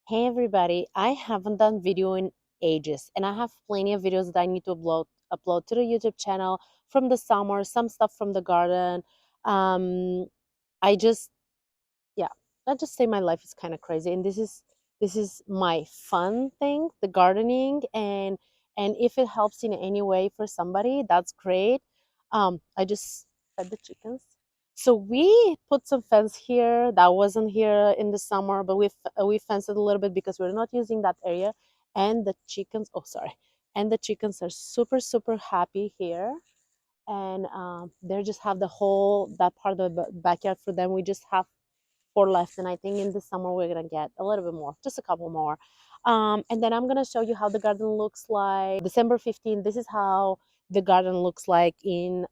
Hey everybody, I haven't done video in ages and I have plenty of videos that I need to upload to the YouTube channel from the summer, some stuff from the garden. Um I just yeah, let's just say my life is kind of crazy and this is my fun thing, the gardening and if it helps in any way for somebody, that's great. I just fed the chickens. So we put some fence here that wasn't here in the summer, but we fenced it a little bit because we're not using that area. And the chickens, oh sorry, and the chickens are super happy here. And they just have the whole that part of the backyard for them. We just have four left, and I think in the summer we're gonna get a little bit more, just a couple more. And then I'm gonna show you how the garden looks like December 15th. This is how the garden looks like in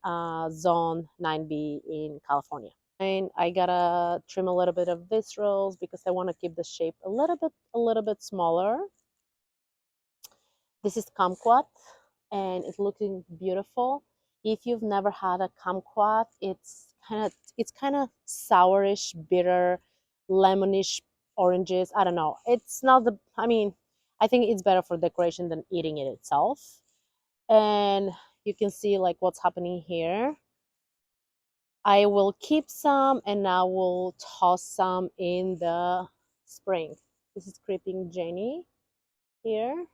zone 9B in California. And I gotta trim a little bit of this rose because I want to keep the shape a little bit smaller. This is kumquat, and it's looking beautiful. If you've never had a kumquat, it's kind of sourish, bitter, lemonish, oranges. I don't know. It's not the. I mean, I think it's better for decoration than eating it itself. And you can see like what's happening here. I will keep some, and I will toss some in the spring. This is Creeping Jenny here.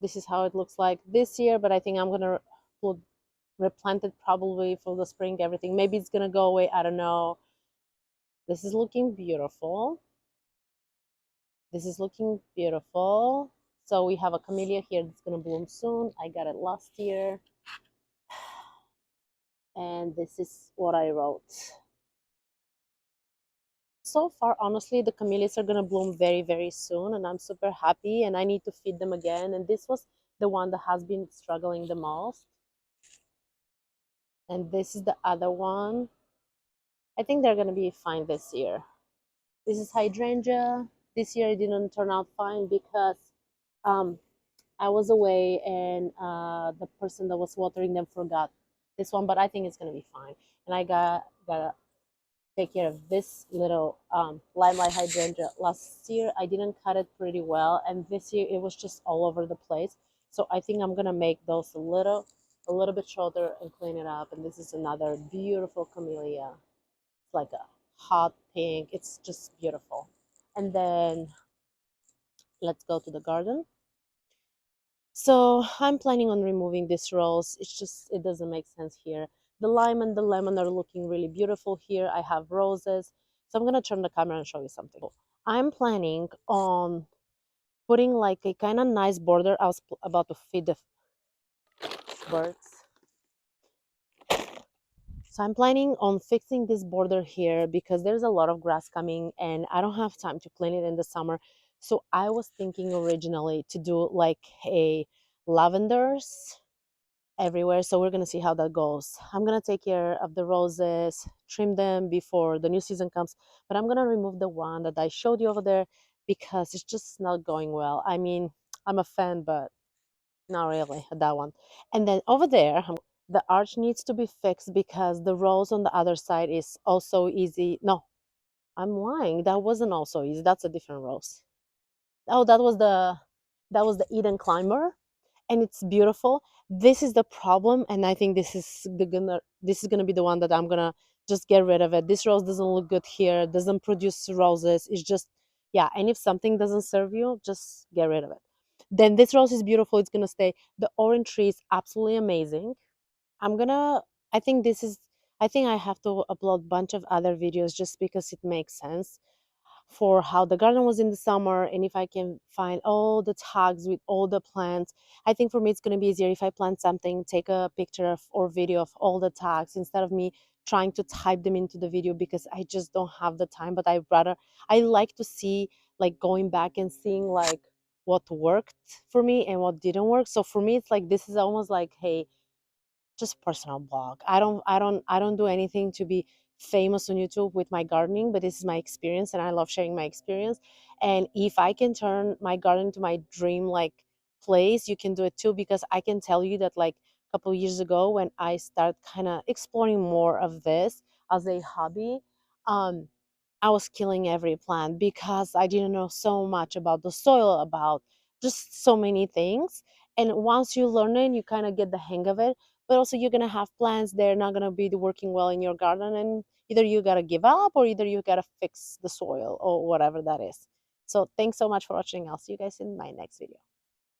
This is how it looks like this year, but I think I'm gonna put replant it probably for the spring, everything. Maybe it's gonna go away, I don't know. This is looking beautiful. This is looking beautiful. So we have a camellia here that's gonna bloom soon. I got it last year. And this is what I wrote. So far, honestly, the camellias are gonna bloom very soon, and I'm super happy, and I need to feed them again. And this was the one that has been struggling the most. And this is the other one. I think they're gonna be fine this year. This is hydrangea. This year it didn't turn out fine because um, I was away and the person that was watering them forgot this one, but I think it's gonna be fine. And I gotta take care of this little limelight hydrangea. Last year I didn't cut it pretty well, and this year it was just all over the place. So I think I'm gonna make those a little bit shorter and clean it up. And this is another beautiful camellia. It's like a hot pink. It's just beautiful. And then let's go to the garden. So I'm planning on removing this rose. It's just, it doesn't make sense here. The lime and the lemon are looking really beautiful here. I have roses. So I'm gonna turn the camera and show you something. I'm planning on putting like a kind of nice border. I was about to feed the birds. So I'm planning on fixing this border here because there's a lot of grass coming and I don't have time to clean it in the summer. So I was thinking originally to do like a lavenders everywhere. So we're gonna see how that goes. I'm gonna take care of the roses, trim them before the new season comes, but I'm gonna remove the one that I showed you over there because it's just not going well. I mean, I'm a fan, but not really that one. And then over there, the arch needs to be fixed because the rose on the other side is also easy. No, I'm lying. That wasn't also easy. That's a different rose. Oh, that was the Eden Climber, and it's beautiful. This is the problem, and I think this is gonna be the one that I'm gonna just get rid of it. This rose doesn't look good here. Doesn't produce roses. It's just yeah. And if something doesn't serve you, just get rid of it. Then this rose is beautiful. It's gonna stay. The orange tree is absolutely amazing. I'm gonna. I think this is. I think I have to upload bunch of other videos just because it makes sense for how the garden was in the summer, and if I can find all the tags with all the plants. I think for me it's going to be easier if I plant something, take a picture of or video of all the tags instead of me trying to type them into the video because I just don't have the time. But I like to see, like, going back and seeing like what worked for me and what didn't work. So for me it's like this is almost like, hey, just personal blog. I don't do anything to be famous on YouTube with my gardening, but this is my experience and I love sharing my experience. And if I can turn my garden to my dream like place, you can do it too, because I can tell you that like a couple of years ago when I start kind of exploring more of this as a hobby, um I was killing every plant because I didn't know so much about the soil, about just so many things. And once you learn it, you kind of get the hang of it. But also, you're gonna have plants, they're not gonna be working well in your garden, and either you gotta give up or either you gotta fix the soil or whatever that is. So, thanks so much for watching. I'll see you guys in my next video.